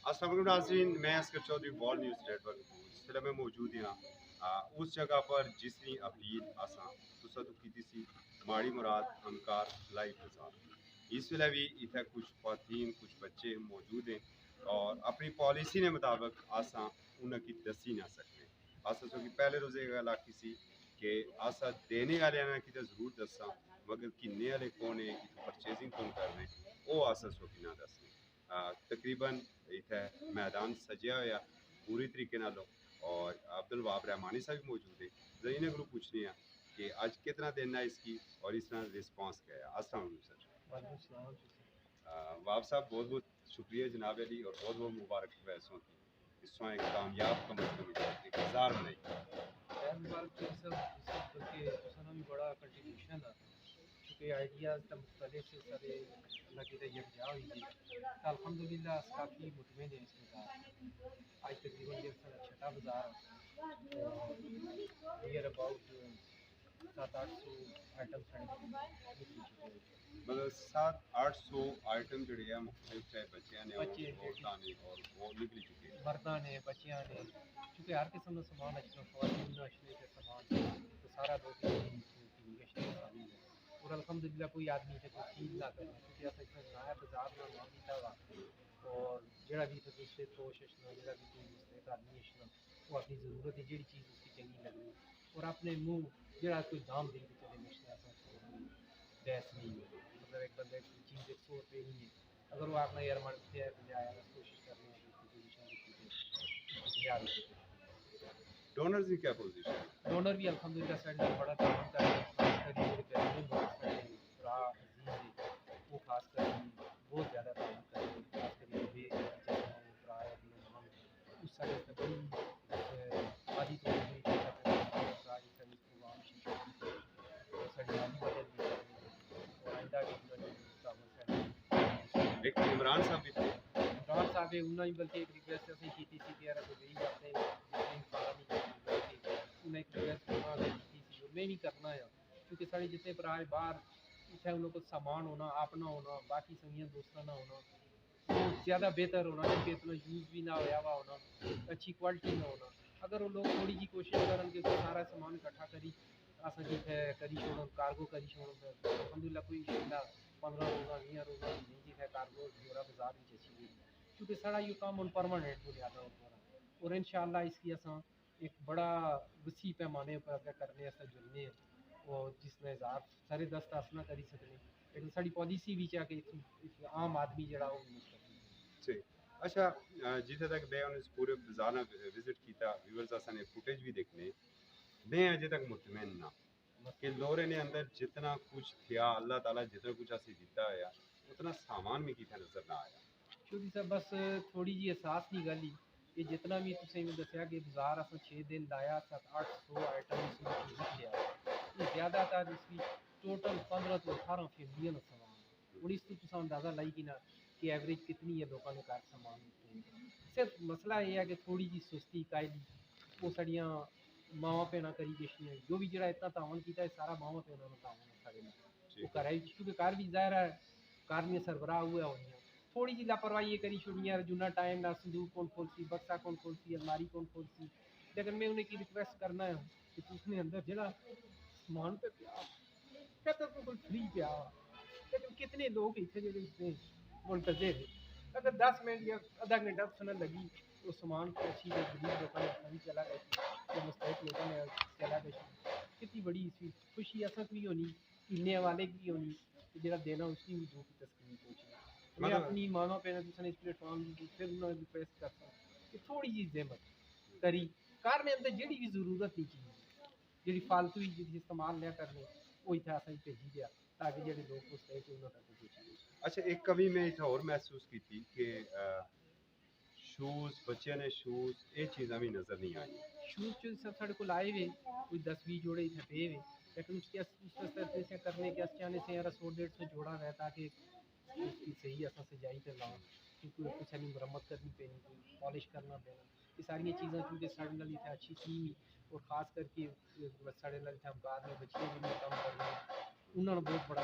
السلام علیکم ناظرین، میں اسکر چودھری وال نیوز نیٹ ورک اس فلم میں موجود ہاں اس جگہ پر جس نے اپیل آساں تسا تو کی سی ماڑی مراد ہمکار لائی فضا اس ویلے بھی اتنے کچھ خواتین کچھ بچے موجود ہیں اور اپنی پالیسی نے مطابق آساں انہیں کی دسی نہ سکتے آسا سو کی پہلے روزے گا لاکی سی کہ آسا دینے والے نے کی ضرور دساں مگر کنے والے کون ہیں پرچیزنگ کون کر رہے ہیں وہ آسا سو کی نہ دسنے تقریباً اتنے میدان سجیا ہوا پوری طریقے نالو اور عبد الوہاب رحمانی صاحب بھی موجود ہے زینہ گروپ پوچھنی ہے کہ آج کتنا دن ہے اس کی اور اس طرح رسپانس کیا ہے. السلام علیکم سر. وہاب صاحب بہت بہت شکریہ جناب علی اور بہت بہت مبارک ویسوں کی اس وقت ایک کامیاب کم از کم ایک ہزار بنائی مبارک سر بلکہ اس بھی بڑا کنٹریبیوشن ہے چونکہ آئیڈیاز کا مختلف سے سارے اللہ کی یکجا ہوئی تھی الحمد للہ کافی مطمئن ہے اس بازار آج تقریباً یہ سر چھٹا بازار نیئر اباؤٹ 700-800 آئٹم مطلب 700-800 آئٹم جڑے ہیں مختلف ہے بچیاں نے عورتاں نے اور وہ نکل چکے ہیں مرداں نے بچیاں نے چونکہ ہر قسم کا سامان اچھا خواتین اچھے کا سامان تو سارا لوگ اور الحمدللہ کوئی آدمی ہے کوئی چیز نہ کرنا کیونکہ ایسا اتنا نیا بازار نہ معاملہ ہوا اور جڑا بھی تھا دوسرے کوشش نہ جڑا بھی کوئی مستحق آدمی اشنا وہ اپنی ضرورت ہے جڑی چیز اس کی چنگی لگنی اور اپنے منہ جڑا کوئی دام دے کے چلے مشنا ایسا بحث نہیں ہے مطلب ایک بندے کی چیز 100 روپے نہیں ہے اگر وہ اپنا یار مرتے ہے تو آیا کوشش کرنے ہیں ڈونرز کی کیا پوزیشن ہے؟ ڈونر بھی الحمدللہ سائڈ بڑا تعاون کر رہے ہیں خاص کر یہ بہترین برا عزیز ہے وہ خاص کر بہت زیادہ تعاون کر رہے ہیں خاص کر یہ بھی برا ہے اس سائڈ بڑی آدھی تو ایک عمران صاحب بھی تھے عمران صاحب انہوں نے بلکہ ایک ریکویسٹ اسی کی تھی کہ یار کوئی اپنے انہیں ایک ریکویسٹ کی تھی میں بھی کرنا ہے کیونکہ سارے جتنے برائے باہر اتنے ان کو سامان ہونا اپنا ہونا باقی سنگیاں دوستانہ ہونا وہ زیادہ بہتر ہونا کیونکہ اتنا یوز بھی نہ ہوا ہوا ہونا اچھی کوالٹی نہ ہونا اگر وہ لوگ تھوڑی جی کوشش کریں کہ سارا سامان اکٹھا کری اصل جی کری چھوڑ کارگو کری چھوڑ الحمدللہ کوئی شکلہ 15 روزہ 20 روزہ نہیں جی ہے کارگو جورا بازار بھی چچی گئی کیونکہ سارا یہ کام ان پرماننٹ ہو جاتا ہے اور انشاءاللہ اس کی اساں ایک بڑا وسیع پیمانے پر اگر کرنے ایسا جلنے ہیں اور جس نے اضاف سارے دست نہ کری سکنے لیکن ساری پالیسی بھی چاہ کہ عام آدمی جڑا وہ ٹھیک اچھا جتنے تک میں اس پورے بازار وزٹ کیتا ویورز اساں نے فوٹیج بھی دیکھنے میں اجے تک مطمئن نہ کہ لورے نے اندر جتنا کچھ تھیا اللہ تعالیٰ جتنا کچھ اسی دیتا ہے اتنا سامان میں کیتا نظر نہ آیا چوری صاحب بس تھوڑی جی احساس نہیں گلی کہ جتنا بھی تسیں میں دسیا کہ بازار اساں 6 دن لایا 700-800 آئٹم اس میں چیز لیا یہ زیادہ تر اس کی ٹوٹل 15 تو 18 فیملیاں کا سامان اور اس تو تساں اندازہ لائی کہ نا کہ ایوریج کتنی ہے لوگوں نے گھر سامان صرف مسئلہ یہ ہے کہ تھوڑی جی سستی قائلی وہ سڑیاں ماواں پینا کری گشتیاں جو بھی جڑا اتنا تعاون کیتا ہے سارا ماواں پینا نے تعاون ہے سارے وہ کرے کیونکہ گھر بھی ظاہر ہے گھر میں سربراہ ہوئے ہونی ہیں تھوڑی جی لاپرواہی یہ کری چھوڑی ہے جنا ٹائم نہ صندوق کون کھولسی بکسا کون کھولسی الماری کون کھولسی لیکن میں انہیں کی ریکویسٹ کرنا ہے کہ اس نے اندر جڑا سامان پہ پیا کہتا تو کوئی فری پیا لیکن کتنے لوگ اتنے جڑے اس نے منتظر اگر 10 منٹ یا آدھا گھنٹہ سننے لگی تو سامان کو اچھی غریب لوگوں نے خرید چلا گئی تو مستحق لوگوں نے چلا گئی کتنی بڑی اس کی خوشی اصل بھی ہونی کلنے والے کی بھی ہونی جڑا دینا اس کی بھی دو کی تسکین پہنچی میں اپنی ماما پہنا دوسرے اس پلیٹ فارم کی پھر انہوں نے ریکویسٹ کرتا کہ تھوڑی جی زحمت کری کار میں اندر جڑی بھی ضرورت نہیں چیز جڑی فالتو ہی جڑی استعمال نہ کرنے وہ اتنا صحیح بھیجی گیا تاکہ جڑے لوگ اس طرح انہوں تک پہنچی اچھا ایک کمی میں اتنا اور محسوس کی تھی کہ شوز بچے نے شوز یہ چیزاں بھی نظر نہیں آئی شوز جو سب سارے کو لائے ہوئے کوئی 10-20 جوڑے اتنے پے ہوئے لیکن اس کے اس واسطے سے کرنے کے اس چاہنے سے یار 100-150 جوڑا ہے تاکہ اس کی صحیح اصل سے جائی تے لاؤں کیونکہ کچھ نہیں مرمت کرنی پینی کوئی پالش کرنا پینا یہ ساری چیزیں کیونکہ ساڑھے نال اتنے اچھی تھی اور خاص کر کے ساڑھے نال اتنے بعد میں بچے بھی کام کر رہے ہیں انہوں نے بہت بڑا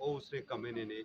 ਉਹ ਉਸਨੇ ਕਮੇ ਨੇ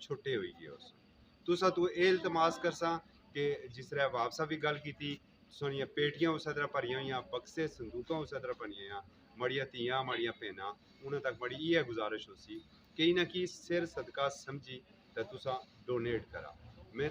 ਛੁੱਟੇ ਹੋਈ ਗਏ ਉਸ ਤੁਸਾਂ ਤੂੰ ਇਹ ਇਲਤਮਾਸ ਕਰਸਾਂ ਕਿ ਜਿਸ ਤਰ੍ਹਾਂ ਵਾਪਸਾ ਵੀ ਗੱਲ ਕੀਤੀ ਸੋਨੀਆਂ ਪੇਟੀਆਂ ਉਸ ਤਰ੍ਹਾਂ ਭਰੀਆਂ ਹੋਈਆਂ ਬਕਸੇ ਸੰਦੂਕਾਂ ਉਸ ਤਰ੍ਹਾਂ ਬਣੀਆਂ ਮੜੀਆਂ ਧੀਆਂ ਮੜੀਆਂ ਭੈਣਾਂ ਉਹਨਾਂ ਤੱਕ ਬੜੀ ਇਹ ਗੁਜ਼ਾਰਿਸ਼ ਹੋਸੀ ਕਿ ਨਾ ਕਿ ਸਿਰ ਸਦਕਾ ਸਮਝੀ ਤਾਂ ਤੁਸਾਂ ਡੋਨੇਟ ਕਰਾ ਮੈਂ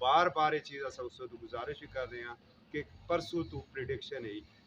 ਬਾਰ ਬਾਰ ਇਹ ਚੀਜ਼ ਅਸਾਂ ਉਸ ਤੋਂ ਗੁਜ਼ਾਰਿਸ਼ ਵੀ ਕਰ ਰਹੇ ਹਾਂ ਕਿ ਪਰਸੋਂ ਤੋਂ ਪ੍ਰੈਡਿਕਸ਼ਨ ਹੈ